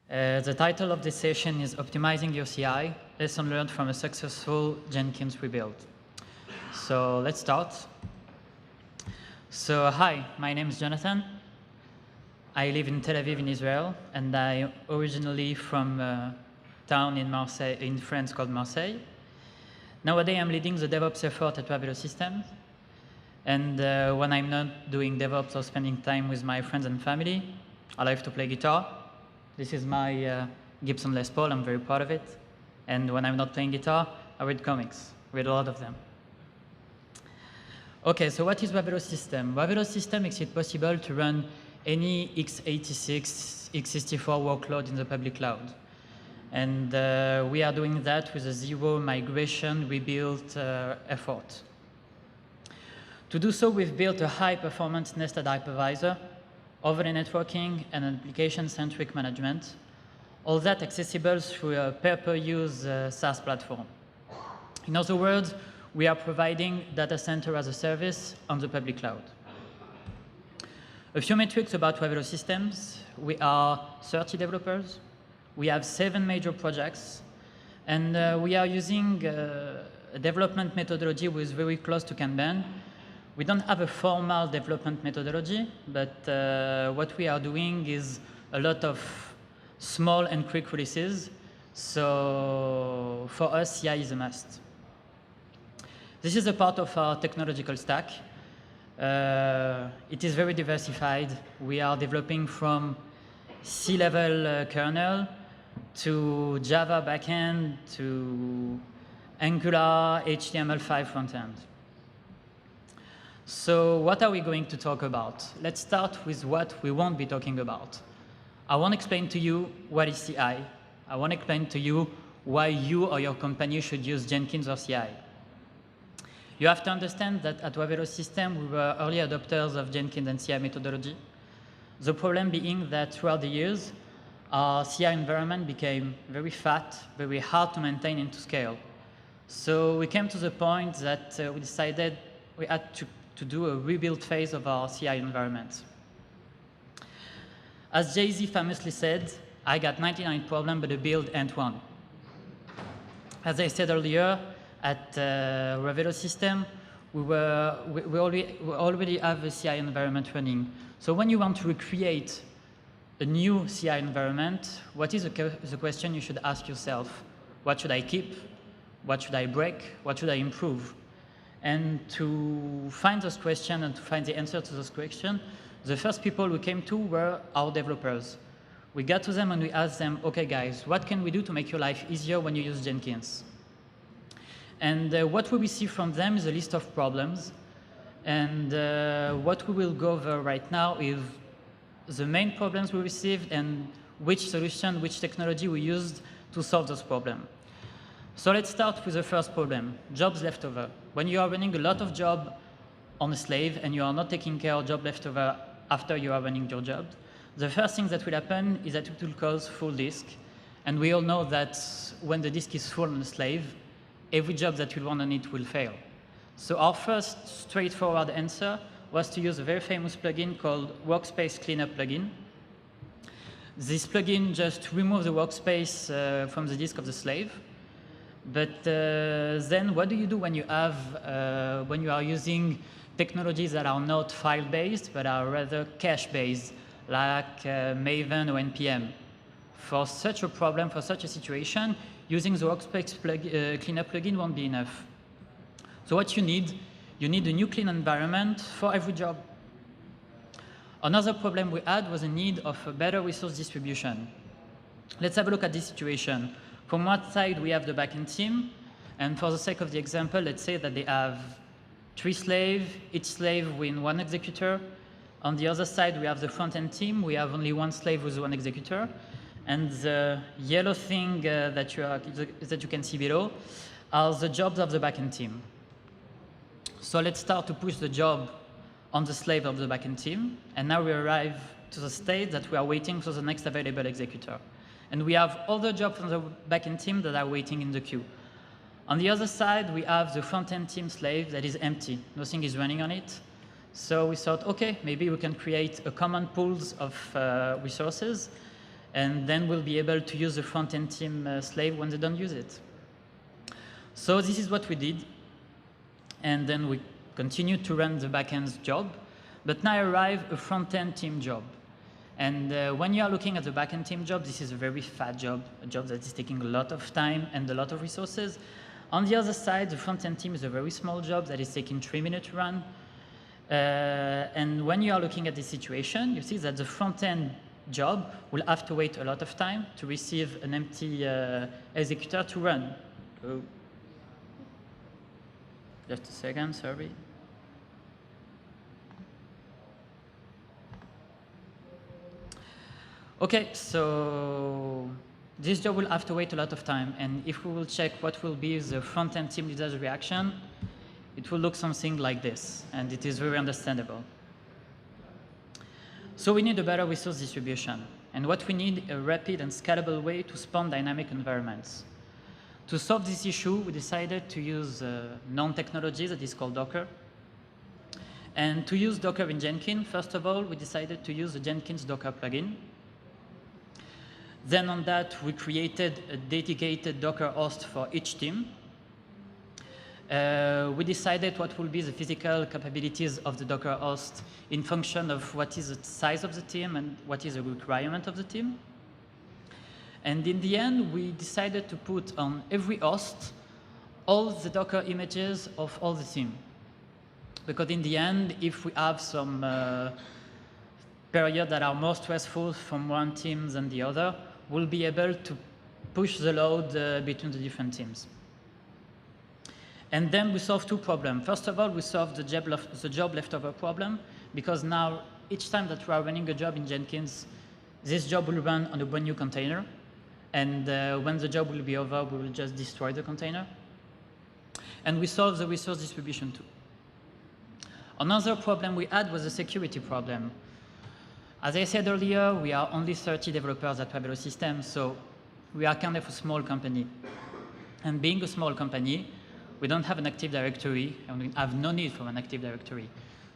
The title of this session is Optimizing Your CI, Lesson Learned from a Successful Jenkins Rebuild. So let's start. So hi, my name is Jonathann. I live in Tel Aviv in Israel, and I'm originally from a town in Marseille, in France called Marseille. Nowadays, I'm leading the DevOps effort at Ravello Systems. And when I'm not doing DevOps or spending time with my friends and family, I like to play guitar. This is my Gibson Les Paul. I'm very proud of it. And when I'm not playing guitar, I read comics. Read a lot of them. Okay, so what is Ravello System? Ravello System makes it possible to run any x86, x64 workload in the public cloud. And we are doing that with a zero migration rebuild effort. To do so, we've built a high-performance nested hypervisor, overlay networking, and application-centric management, all that accessible through a pay-per-use SaaS platform. In other words, we are providing data center as a service on the public cloud. A few metrics about Ravello Systems. We are 30 developers. We have 7 major projects. And we are using a development methodology which is very close to Kanban. We don't have a formal development methodology, but what we are doing is a lot of small and quick releases. So for us, CI is a must. This is a part of our technological stack. It is very diversified. We are developing from C-level kernel to Java backend to Angular HTML5 frontend. So what are we going to talk about? Let's start with what we won't be talking about. I won't explain to you what is CI. I won't explain to you why you or your company should use Jenkins or CI. You have to understand that at Ravello Systems, we were early adopters of Jenkins and CI methodology. The problem being that throughout the years, our CI environment became very fat, very hard to maintain and to scale. So we came to the point that we decided we had to do a rebuild phase of our CI environment. As Jay-Z famously said, I got 99 problems, but a build ain't one. As I said earlier, at Ravello Systems, we already have a CI environment running. So when you want to recreate a new CI environment, what is the question you should ask yourself? What should I keep? What should I break? What should I improve? And to find those questions and to find the answer to those questions, the first people we came to were our developers. We got to them and we asked them, okay guys, what can we do to make your life easier when you use Jenkins? And what we receive from them is a list of problems. And what we will go over right now is the main problems we received and which solution, which technology we used to solve those problems. So let's start with the first problem, jobs leftover. When you are running a lot of jobs on a slave and you are not taking care of job leftover after you are running your job, the first thing that will happen is that it will cause full disk. And we all know that when the disk is full on a slave, every job that you run on it will fail. So our first straightforward answer was to use a very famous plugin called Workspace Cleanup plugin. This plugin just removes the workspace from the disk of the slave. But then what do you do when you are using technologies that are not file-based, but are rather cache-based, like Maven or NPM? For such a problem, for such a situation, using the Workspace Cleanup plugin won't be enough. So what you need a new clean environment for every job. Another problem we had was a need of a better resource distribution. Let's have a look at this situation. From one side, we have the backend team. And for the sake of the example, let's say that they have 3 slaves, each slave with 1 executor. On the other side, we have the front-end team. We have only 1 slave with 1 executor. And the yellow thing that you can see below are the jobs of the backend team. So let's start to push the job on the slave of the backend team. And now we arrive to the state that we are waiting for the next available executor. And we have other jobs from the backend team that are waiting in the queue. On the other side, we have the front-end team slave that is empty. Nothing is running on it. So we thought, okay, maybe we can create a common pools of resources And then we'll be able to use the front-end team slave when they don't use it. So this is what we did. And then we continued to run the backend job. But now arrive a front-end team job. And when you are looking at the backend team job, this is a very fat job, a job that is taking a lot of time and a lot of resources. On the other side, the front-end team is a very small job that is taking 3 minutes to run. And when you are looking at this situation, you see that the front-end job will have to wait a lot of time to receive an empty executor to run. Oh. Just a second, sorry. Okay, so this job will have to wait a lot of time, and if we will check what will be the front-end team leader's reaction, it will look something like this, and it is very understandable. So we need a better resource distribution, and what we need a rapid and scalable way to spawn dynamic environments. To solve this issue, we decided to use known technology that is called Docker. And to use Docker in Jenkins, first of all, we decided to use the Jenkins Docker plugin. Then on that, we created a dedicated Docker host for each team. We decided what will be the physical capabilities of the Docker host in function of what is the size of the team and what is the requirement of the team. And in the end, we decided to put on every host all the Docker images of all the team. Because in the end, if we have some periods that are more stressful from one team than the other, we'll be able to push the load between the different teams. And then we solved two problems. First of all, we solved the job leftover problem, because now each time that we are running a job in Jenkins, this job will run on a brand new container. And when the job will be over, we will just destroy the container. And we solved the resource distribution too. Another problem we had was a security problem. As I said earlier, we are only 30 developers at Ravello Systems, so we are kind of a small company. And being a small company, we don't have an Active Directory, and we have no need for an Active Directory.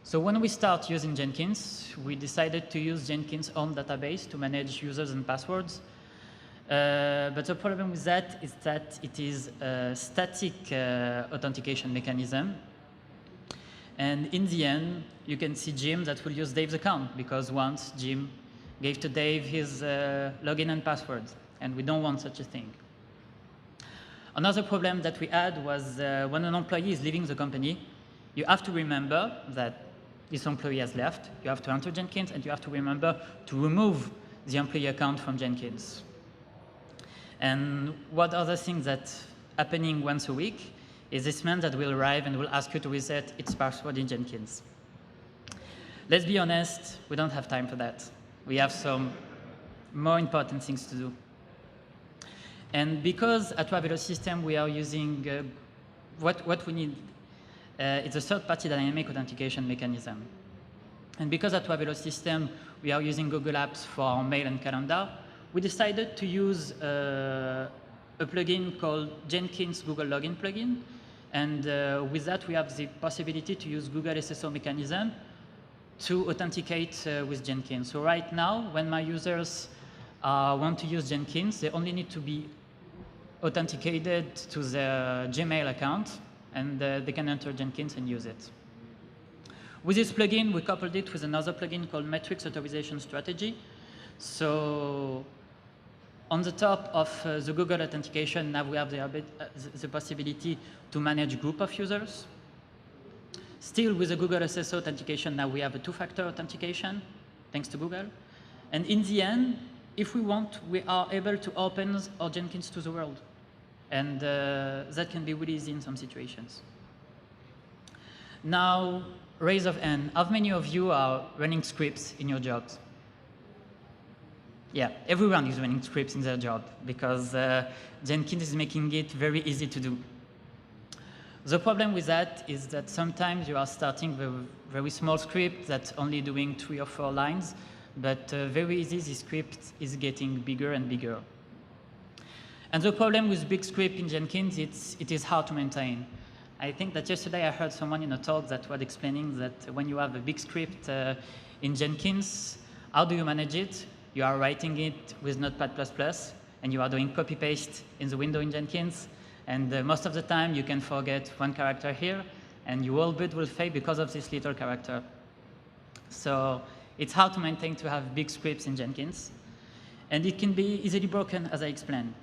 So when we start using Jenkins, we decided to use Jenkins' own database to manage users and passwords. But the problem with that is that it is a static authentication mechanism. And in the end, you can see Jim that will use Dave's account, because once Jim gave to Dave his login and password, and we don't want such a thing. Another problem that we had was when an employee is leaving the company, you have to remember that this employee has left, you have to enter Jenkins, and you have to remember to remove the employee account from Jenkins. And what other things that's happening once a week is this man that will arrive and will ask you to reset its password in Jenkins. Let's be honest, we don't have time for that. We have some more important things to do. And because at Ravello Systems we are using what we need, it's a third-party dynamic authentication mechanism. And because at Ravello Systems we are using Google Apps for our mail and calendar, we decided to use a plugin called Jenkins Google Login plugin. And with that, we have the possibility to use Google SSO mechanism to authenticate with Jenkins. So right now, when my users want to use Jenkins, they only need to be authenticated to their Gmail account, and they can enter Jenkins and use it. With this plugin, we coupled it with another plugin called Metrics Authorization Strategy. So on the top of the Google authentication, now we have the possibility to manage group of users. Still with the Google SSO authentication, now we have a two-factor authentication, thanks to Google. And in the end, if we want, we are able to open our Jenkins to the world. And that can be really easy in some situations. Now, raise of hand, how many of you are running scripts in your jobs? Yeah, everyone is running scripts in their job, because Jenkins is making it very easy to do. The problem with that is that sometimes you are starting with a very small script that's only doing 3 or 4 lines, but very easy, this script is getting bigger and bigger. And the problem with big script in Jenkins, it is hard to maintain. I think that yesterday I heard someone in a talk that was explaining that when you have a big script in Jenkins, how do you manage it? you are writing it with Notepad++, and you are doing copy-paste in the window in Jenkins, and most of the time you can forget one character here, and your whole build will fail because of this little character. So it's hard to maintain to have big scripts in Jenkins, and it can be easily broken, as I explained.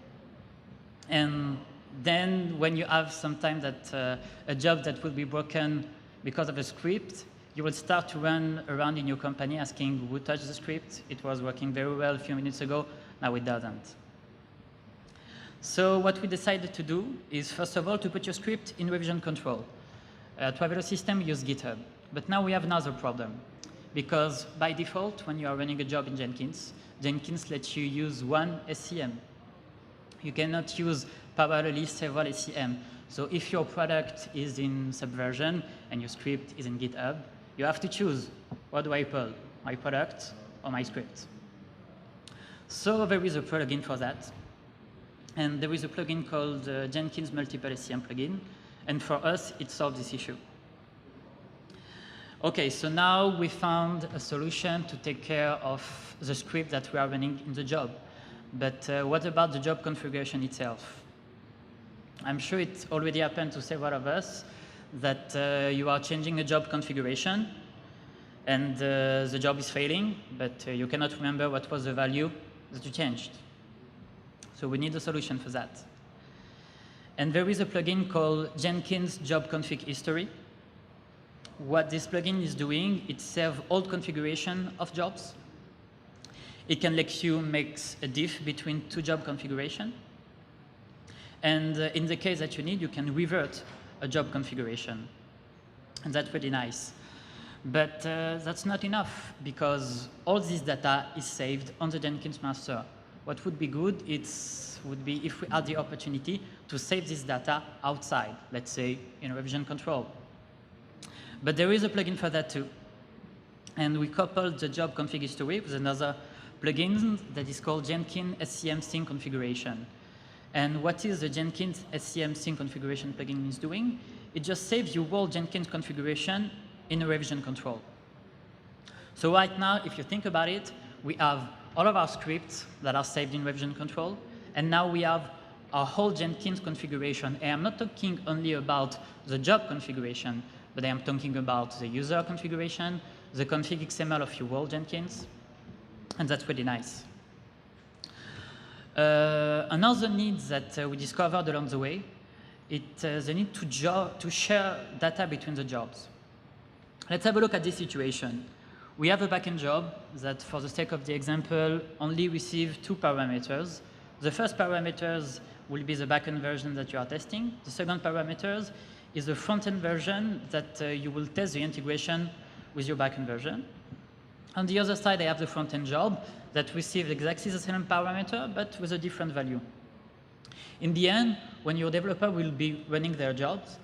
And then when you have sometimes that a job that will be broken because of a script, you will start to run around in your company asking who touched the script. It was working very well a few minutes ago, now it doesn't. So what we decided to do is, first of all, to put your script in revision control. At Ravello Systems, we use GitHub. But now we have another problem, because by default, when you are running a job in Jenkins, Jenkins lets you use one SCM. You cannot use parallelly several SCM. So if your product is in Subversion and your script is in GitHub, you have to choose, what do I pull, my product or my script? So there is a plugin for that. And there is a plugin called Jenkins Multiple SCM plugin. And for us, it solves this issue. OK, so now we found a solution to take care of the script that we are running in the job. But what about the job configuration itself? I'm sure it already happened to several of us that you are changing a job configuration and the job is failing, but you cannot remember what was the value that you changed. So we need a solution for that. And there is a plugin called Jenkins Job Config History. What this plugin is doing, it saves old configuration of jobs. It can let you make a diff between two job configuration. And in the case that you need, you can revert a job configuration. And that's pretty nice. But that's not enough, because all this data is saved on the Jenkins master. What would be good would be if we had the opportunity to save this data outside, let's say in revision control. But there is a plugin for that too. And we coupled the job config history with another plugin that is called Jenkins SCM Sync Configuration. And what is the Jenkins SCM Sync Configuration plugin is doing? It just saves your whole Jenkins configuration in a revision control. So right now, if you think about it, we have all of our scripts that are saved in revision control, and now we have our whole Jenkins configuration. And I'm not talking only about the job configuration, but I am talking about the user configuration, the config XML of your whole Jenkins, and that's pretty nice. Another need that we discovered along the way, the need to share data between the jobs. Let's have a look at this situation. We have a backend job that, for the sake of the example, only receives two parameters. The first parameters will be the backend version that you are testing. The second parameters is the front-end version that you will test the integration with your backend version. On the other side, I have the front-end job that receives exactly the same parameter, but with a different value. In the end, when your developer will be running their jobs,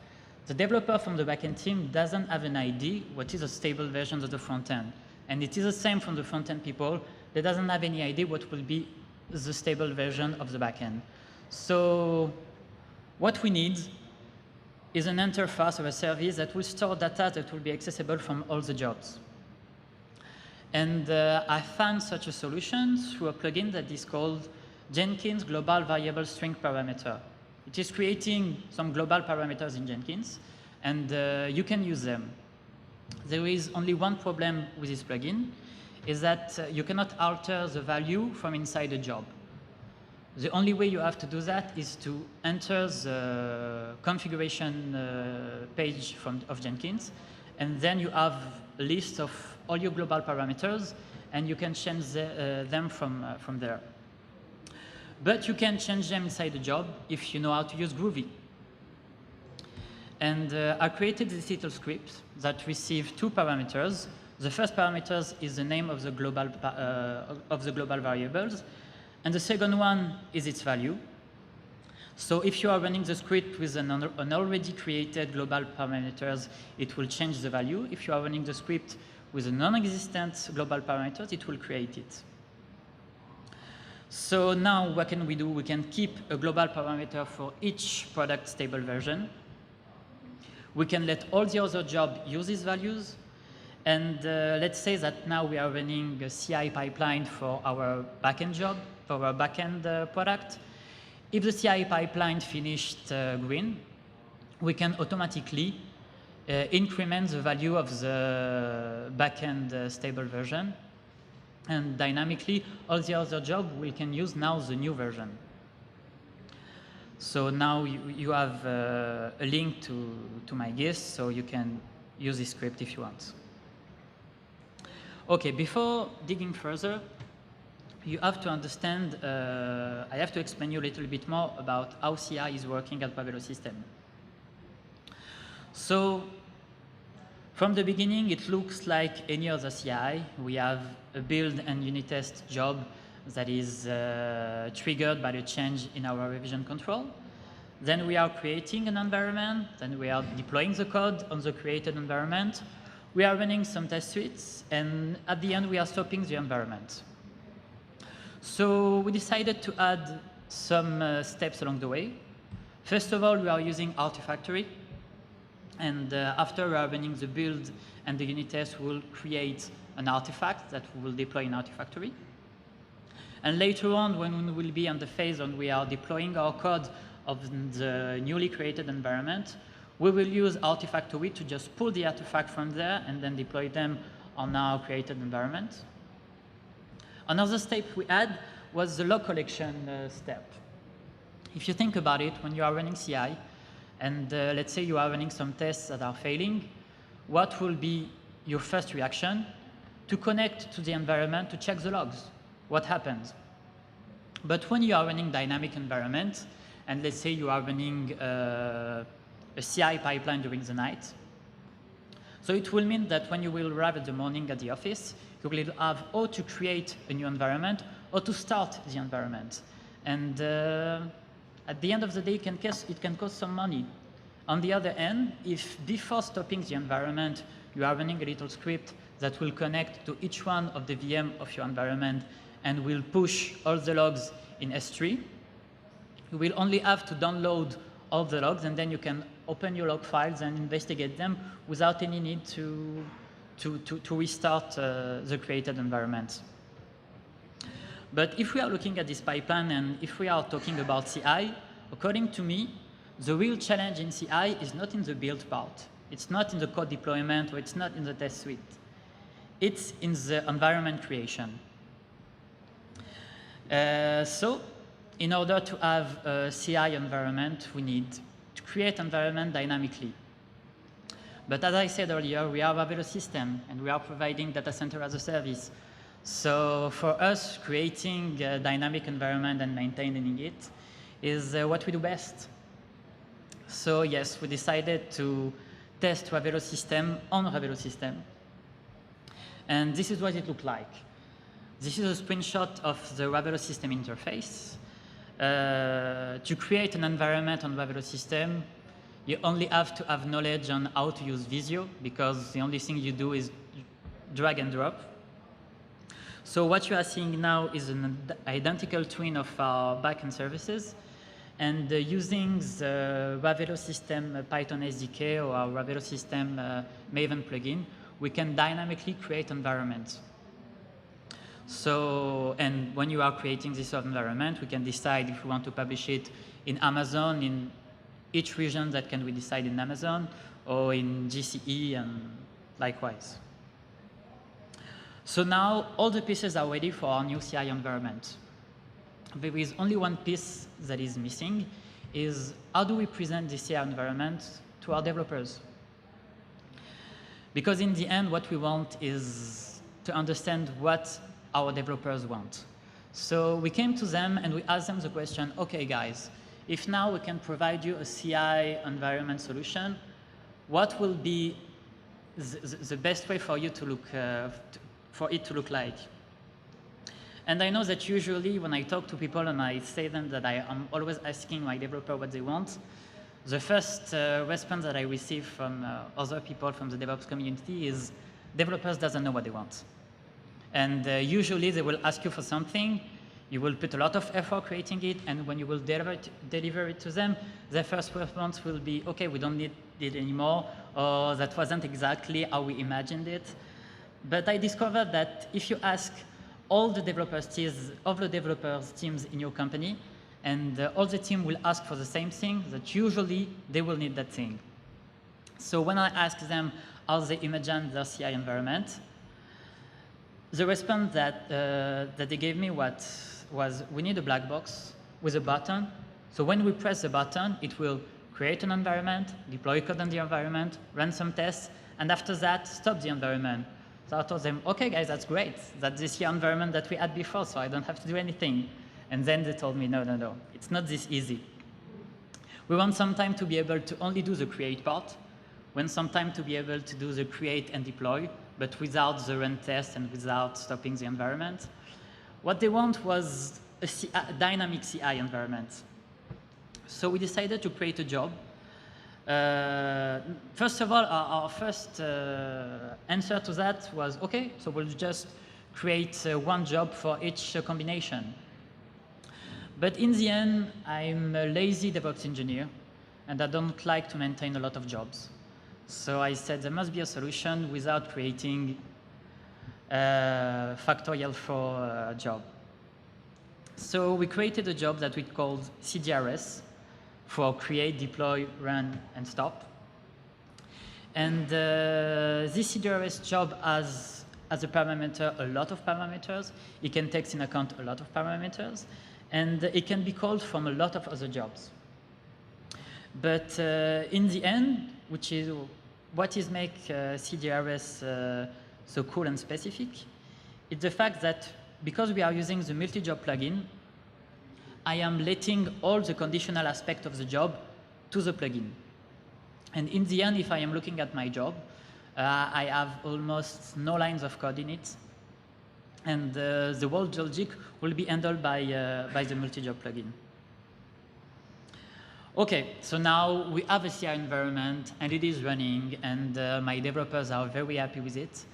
the developer from the backend team doesn't have an idea what is a stable version of the front-end. And it is the same from the front-end people. They doesn't have any idea what will be the stable version of the backend. So what we need is an interface or a service that will store data that will be accessible from all the jobs. And I found such a solution through a plugin that is called Jenkins Global Variable String Parameter. It is creating some global parameters in Jenkins, and you can use them. There is only one problem with this plugin, is that you cannot alter the value from inside a job. The only way you have to do that is to enter the configuration page of Jenkins, and then you have a list of all your global parameters, and you can change them from there. But you can change them inside the job if you know how to use Groovy. And I created this little script that receives two parameters. The first parameter is the name of the global variables, and the second one is its value. So if you are running the script with an already created global parameters, it will change the value. If you are running the script with a non-existent global parameters, it will create it. So now what can we do? We can keep a global parameter for each product stable version. We can let all the other jobs use these values. And let's say that now we are running a CI pipeline for our backend job, for our backend product. If the CI pipeline finished green, we can automatically increment the value of the backend stable version. And dynamically, all the other jobs we can use now the new version. So now you have a link to my GIST, so you can use this script if you want. Okay, before digging further, you have to understand, I have to explain you a little bit more about how CI is working at Ravello Systems. So from the beginning, it looks like any other CI. We have a build and unit test job that is triggered by the change in our revision control. Then we are creating an environment. Then we are deploying the code on the created environment. We are running some test suites. And at the end, we are stopping the environment. So we decided to add some steps along the way. First of all, we are using Artifactory. And after we are running the build and the unit test, we will create an artifact that we will deploy in Artifactory. And later on, when we will be on the phase when we are deploying our code of the newly created environment, we will use Artifactory to just pull the artifact from there and then deploy them on our created environment. Another step we add was the log collection step. If you think about it, when you are running CI, and let's say you are running some tests that are failing, what will be your first reaction? To connect to the environment to check the logs, what happens. But when you are running dynamic environment, and let's say you are running a CI pipeline during the night, so it will mean that when you will arrive at the morning at the office, you will have or to create a new environment or to start the environment. And at the end of the day, it can cost some money. On the other end, if before stopping the environment, you are running a little script that will connect to each one of the VM of your environment and will push all the logs in S3, you will only have to download all the logs, and then you can open your log files and investigate them without any need to restart the created environment. But if we are looking at this pipeline and if we are talking about CI, according to me, the real challenge in CI is not in the build part. It's not in the code deployment, or it's not in the test suite. It's in the environment creation. So in order to have a CI environment, we need to create environment dynamically. But as I said earlier, we are Ravello Systems, and we are providing data center as a service. So for us, creating a dynamic environment and maintaining it is what we do best. So yes, we decided to test Ravello Systems on Ravello Systems. And this is what it looked like. This is a screenshot of the Ravello Systems interface. To create an environment on Ravello Systems, you only have to have knowledge on how to use Visio, because the only thing you do is drag and drop. So what you are seeing now is an identical twin of our backend services. And using the Ravello Systems Python SDK or our Ravello Systems Maven plugin, we can dynamically create environments. So, and when you are creating this environment, we can decide if we want to publish it in Amazon, in each region that can we decide in Amazon, or in GCE and likewise. So now all the pieces are ready for our new CI environment. There is only one piece that is missing, is how do we present the CI environment to our developers? Because in the end, what we want is to understand what our developers want. So we came to them and we asked them the question, okay guys, if now we can provide you a CI environment solution, what will be the best way for you to look, for it to look like? And I know that usually when I talk to people and I say them that I am always asking my developer what they want, the first response that I receive from other people from the DevOps community is developers doesn't know what they want. And usually they will ask you for something, you will put a lot of effort creating it, and when you will deliver it to them, their first response will be, okay, we don't need it anymore, or that wasn't exactly how we imagined it. But I discovered that if you ask all the developers teams in your company, and all the team will ask for the same thing, that usually they will need that thing. So when I asked them how they imagine their CI environment, the response that they gave me was, we need a black box with a button. So when we press the button, it will create an environment, deploy code in the environment, run some tests, and after that, stop the environment. So I told them, okay, guys, that's great. That's this CI environment that we had before, so I don't have to do anything. And then they told me, no, no, no, it's not this easy. We want sometime to be able to only do the create part, when sometime to be able to do the create and deploy, but without the run test and without stopping the environment. What they want was a dynamic CI environment. So we decided to create a job. First of all, our first answer to that was, okay, so we'll just create one job for each combination. But in the end, I'm a lazy DevOps engineer, and I don't like to maintain a lot of jobs. So I said there must be a solution without creating factorial for a job. So we created a job that we called CDRS for create, deploy, run, and stop. And this CDRS job has, as a parameter, a lot of parameters. It can take into account a lot of parameters, and it can be called from a lot of other jobs. But in the end, which is what is make CDRS so cool and specific, it's the fact that because we are using the multi-job plugin, I am letting all the conditional aspect of the job to the plugin. And in the end, if I am looking at my job, I have almost no lines of code in it. And the whole logic will be handled by the multi-job plugin. Okay, so now we have a CI environment and it is running, and my developers are very happy with it.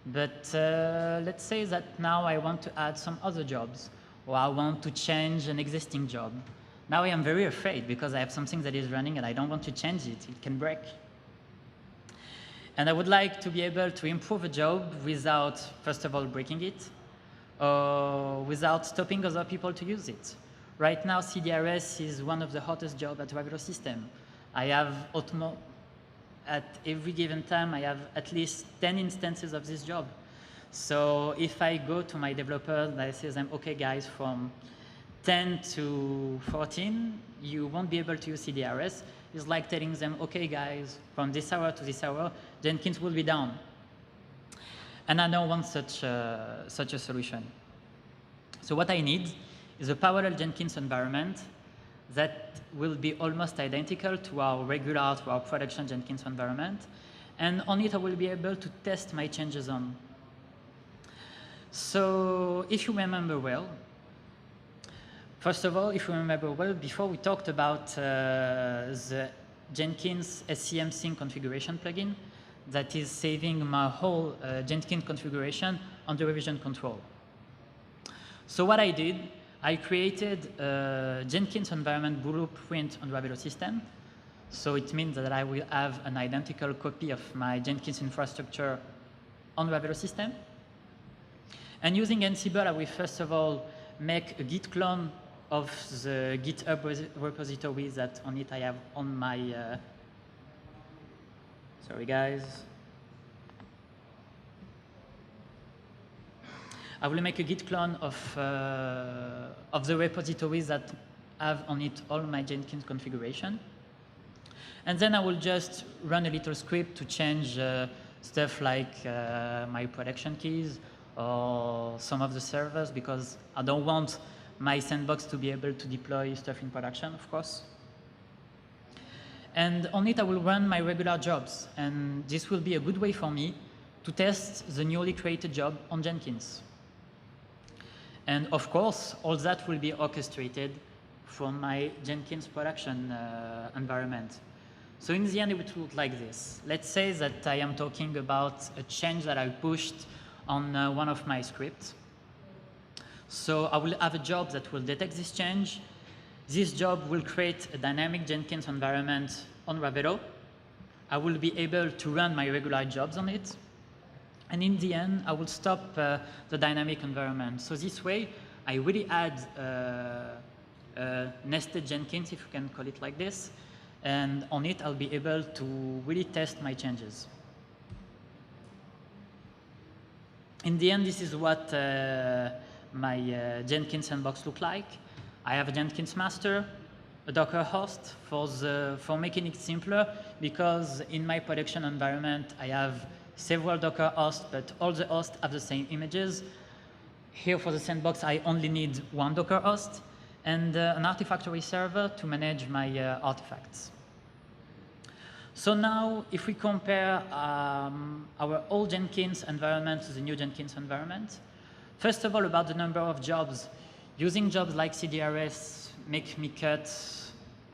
But let's say that now I want to add some other jobs, or I want to change an existing job. Now I am very afraid because I have something that is running and I don't want to change it. It can break. And I would like to be able to improve a job without, first of all, breaking it, or without stopping other people to use it. Right now, CDRS is one of the hottest jobs at Ravello Systems. I have at every given time, I have at least 10 instances of this job. So if I go to my developers and I say to them, okay, guys, from 10 to 14, you won't be able to use CDRS. It's like telling them, okay, guys, from this hour to this hour, Jenkins will be down. And I don't want such a solution. So what I need is a parallel Jenkins environment that will be almost identical to our production Jenkins environment. And on it, I will be able to test my changes on. So if you remember well, first of all, if you remember well, before we talked about the Jenkins SCM sync configuration plugin that is saving my whole Jenkins configuration on the revision control. So what I did, I created a Jenkins environment blueprint on Ravello Systems. So it means that I will have an identical copy of my Jenkins infrastructure on Ravello Systems. And using Ansible, I will first of all make a Git clone of the GitHub repository that on it I have on my, sorry guys. I will make a Git clone of the repositories that have on it all my Jenkins configuration. And then I will just run a little script to change stuff like my production keys or some of the servers, because I don't want my sandbox to be able to deploy stuff in production, of course. And on it, I will run my regular jobs. And this will be a good way for me to test the newly created job on Jenkins. And of course, all that will be orchestrated from my Jenkins production environment. So in the end, it would look like this. Let's say that I am talking about a change that I pushed on one of my scripts. So I will have a job that will detect this change. This job will create a dynamic Jenkins environment on Ravello. I will be able to run my regular jobs on it. And in the end, I will stop the dynamic environment. So this way, I really add nested Jenkins, if you can call it like this. And on it, I'll be able to really test my changes. In the end, this is what my Jenkins sandbox look like. I have a Jenkins master, a Docker host for making it simpler, because in my production environment, I have several Docker hosts, but all the hosts have the same images. Here for the sandbox, I only need one Docker host and an Artifactory server to manage my artifacts. So now, if we compare our old Jenkins environment to the new Jenkins environment, first of all, about the number of jobs. Using jobs like CDRS make me cut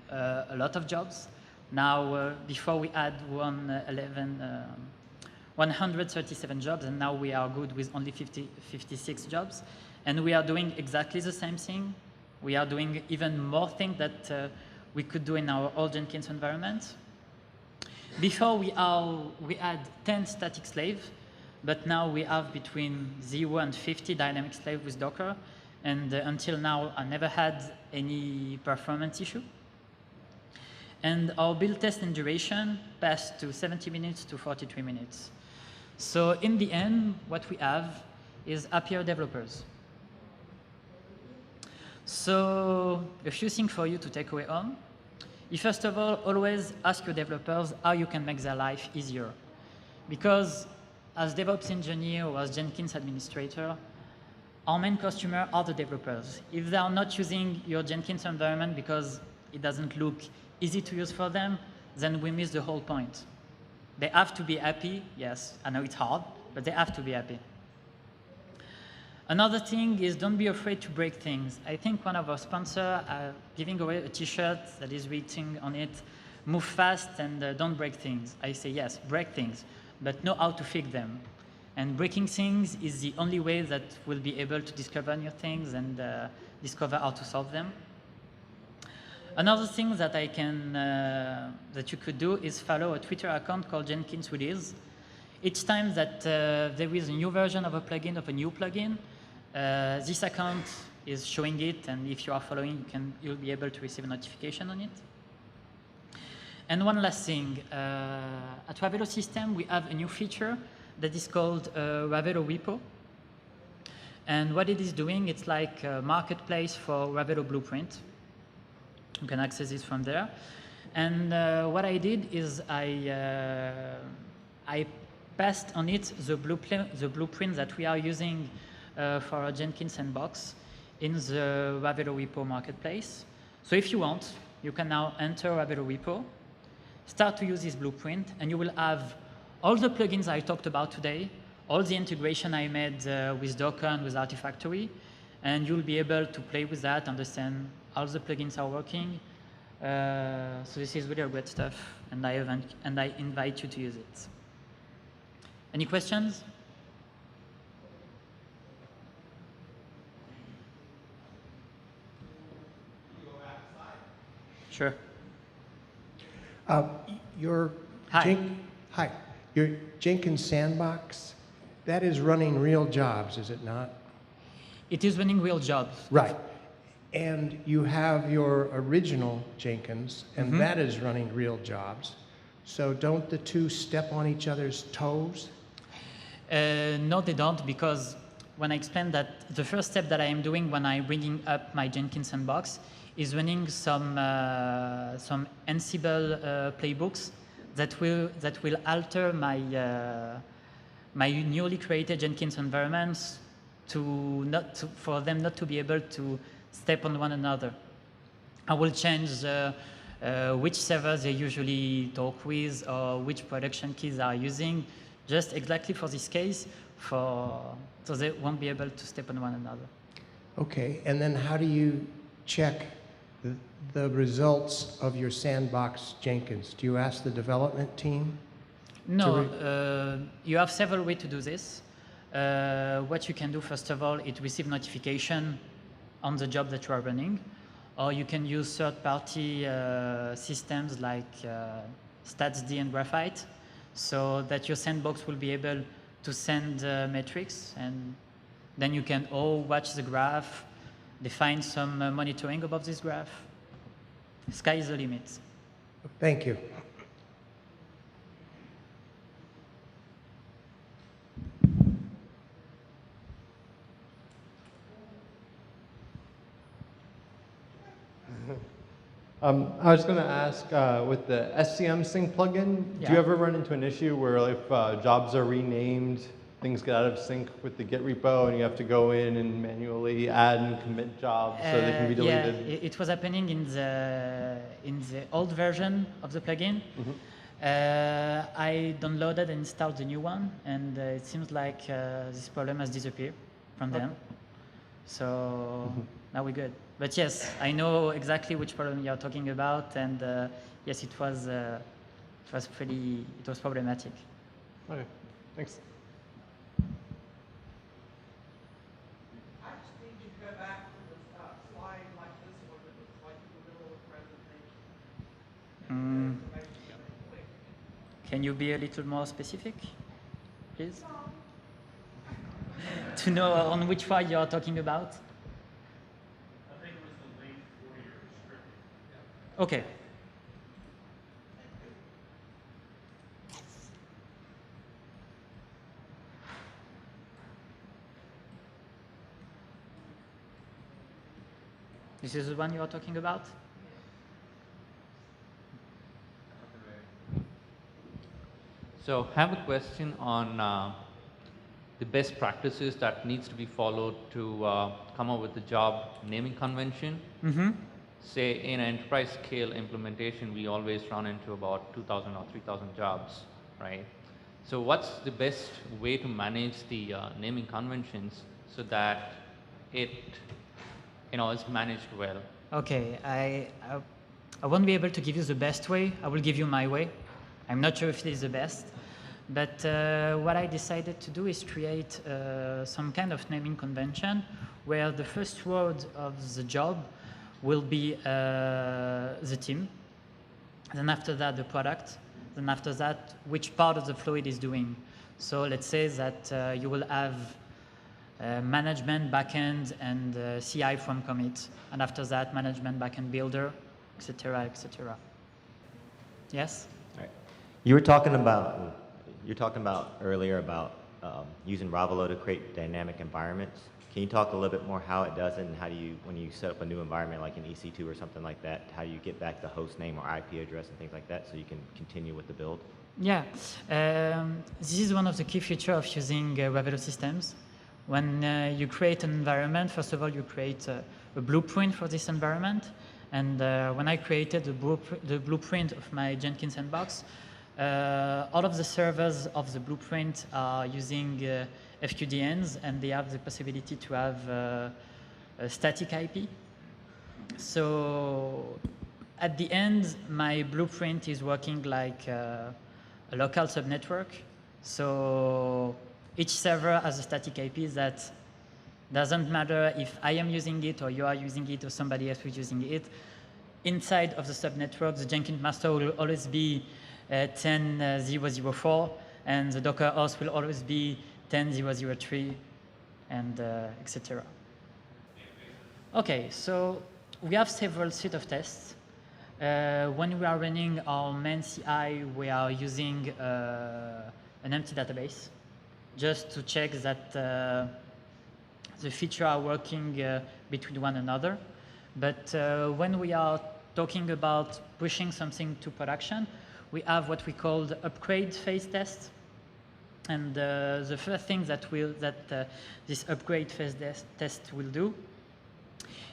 a lot of jobs. Now, before we had 137 jobs, and now we are good with only 56 jobs. And we are doing exactly the same thing. We are doing even more things that we could do in our old Jenkins environment. Before we had 10 static slaves, but now we have between 0 and 50 dynamic slaves with Docker. And until now, I never had any performance issue. And our build test and duration passed to 70 minutes to 43 minutes. So in the end, what we have is happier developers. So a few things for you to take away on. First of all, always ask your developers how you can make their life easier. Because as DevOps engineer or as Jenkins administrator, our main customer are the developers. If they are not using your Jenkins environment because it doesn't look easy to use for them, then we miss the whole point. They have to be happy. Yes, I know it's hard, but they have to be happy. Another thing is don't be afraid to break things. I think one of our sponsors are giving away a t-shirt that is written on it, move fast and don't break things. I say yes, break things, but know how to fix them. And breaking things is the only way that we'll be able to discover new things and discover how to solve them. Another thing that that you could do is follow a Twitter account called Jenkins Release. Each time that there is a new version of a plugin, of a new plugin, this account is showing it, and if you are following, you'll be able to receive a notification on it. And one last thing, at Ravello Systems, we have a new feature that is called Ravello Repo. And what it is doing, it's like a marketplace for Ravello Blueprint. You can access it from there. And what I did is I passed on it the blueprint that we are using for our Jenkins sandbox in the Ravello Repo marketplace. So if you want, you can now enter Ravello Repo, start to use this blueprint, and you will have all the plugins I talked about today, all the integration I made with Docker and with Artifactory, and you'll be able to play with that, understand how the plugins are working. So this is really great stuff, and I invite you to use it. Any questions? Sure. Your Hi. Your Jenkins sandbox, that is running real jobs, is it not? It is running real jobs. Right. And you have your original Jenkins, and that is running real jobs. So don't the two step on each other's toes? No, they don't, because when I explained that the first step that I am doing when I'm bringing up my Jenkins sandbox is running some Ansible playbooks that will alter my my newly created Jenkins environments for them not to be able to step on one another. I will change which servers they usually talk with or which production keys they are using, just exactly for this case, so they won't be able to step on one another. Okay, and then how do you check the results of your sandbox Jenkins? Do you ask the development team? No, you have several ways to do this. What you can do, first of all, is receive notification on the job that you are running, or you can use third-party systems like StatsD and Graphite, so that your sandbox will be able to send metrics, and then you can all watch the graph, define some monitoring above this graph. Sky is the limit. Thank you. I was going to ask, with the SCM sync plugin, do you ever run into an issue where if jobs are renamed, things get out of sync with the Git repo and you have to go in and manually add and commit jobs so they can be deleted? Yeah, it was happening in the old version of the plugin. I downloaded and installed the new one, and it seems like this problem has disappeared from them. So now we're good. But yes, I know exactly which problem you're talking about, and yes, it was problematic. Okay, thanks. I just need you to go back to the slide like this one that looks like in the middle of the presentation. Can you be a little more specific, please? To know on which one you are talking about? I think it was the link for your script. Okay. This is the one you are talking about? So I have a question on the best practices that needs to be followed to come up with the job naming convention. Say in an enterprise scale implementation, we always run into about 2,000 or 3,000 jobs, right? So what's the best way to manage the naming conventions so that it is managed well? Okay, I won't be able to give you the best way. I will give you my way. I'm not sure if it is the best, but what I decided to do is create some kind of naming convention where the first word of the job will be the team, then after that the product, then after that which part of the flow it is doing. So let's say that you will have management, backend, and CI from commit, and after that management, backend builder, etc., etc. Yes? Right. You were talking about earlier about using Ravello to create dynamic environments. Can you talk a little bit more how it does it, and how do you, when you set up a new environment like an EC2 or something like that, how do you get back the host name or IP address and things like that so you can continue with the build? Yeah, this is one of the key features of using Ravello Systems. When you create an environment, first of all, you create a blueprint for this environment. And when I created the blueprint of my Jenkins sandbox, all of the servers of the blueprint are using FQDNs, and they have the possibility to have a static IP. So at the end, my blueprint is working like a local subnetwork. So each server has a static IP that doesn't matter if I am using it or you are using it or somebody else is using it. Inside of the subnetwork, the Jenkins master will always be 10.0.0.4, and the Docker host will always be 10.0.0.3, and etc. Okay, so we have several set of tests. When we are running our main CI, we are using an empty database just to check that the features are working between one another. But when we are talking about pushing something to production, we have what we call the upgrade phase test. And the first thing that this upgrade phase test will do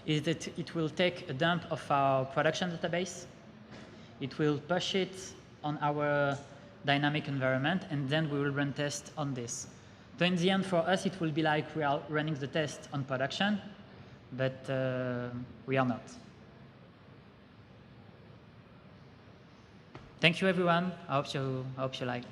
is that it will take a dump of our production database. It will push it on our dynamic environment, and then we will run tests on this. So in the end, for us, it will be like we are running the test on production, but we are not. Thank you, everyone. I hope you like.